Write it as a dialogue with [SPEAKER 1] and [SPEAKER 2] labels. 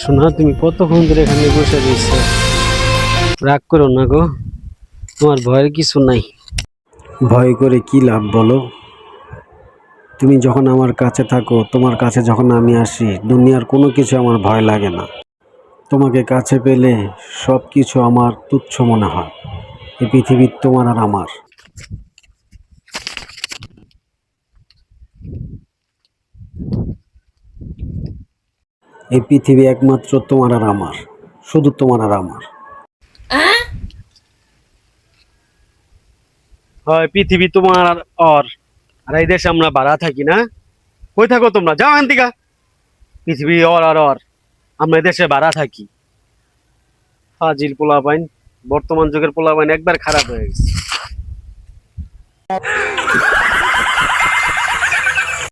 [SPEAKER 1] শোনা, তুমি কতক্ষণ ধরে এখানে বসে রয়েছো? রাগ করো না গো, তোমার ভয়ের কিছু নাই। ভয় করে কি লাভ বলো? তুমি যখন আমার কাছে থাকো, তোমার কাছে যখন আমি আসি, দুনিয়ার কোনো কিছু আমার ভয় লাগে না। তোমাকে কাছে পেলে সব কিছু আমার তুচ্ছ মনে হয়। এই পৃথিবীর তোমার আর আমার। এই পৃথিবী একমাত্র তোমার আর আমার, শুধু তোমার আর আমার। হয় পৃথিবী তোমার আর ওর। আর এই দেশে আমরা ভাড়া থাকি না। কই থাকো তোমরা? যাও এখান থেকে। পৃথিবী ওর আর ওর, আমরা এই দেশে ভাড়া থাকি। ফাজিল পোলাপাইন, বর্তমান যুগের পোলাপাইন একবার খারাপ হয়ে গেছে।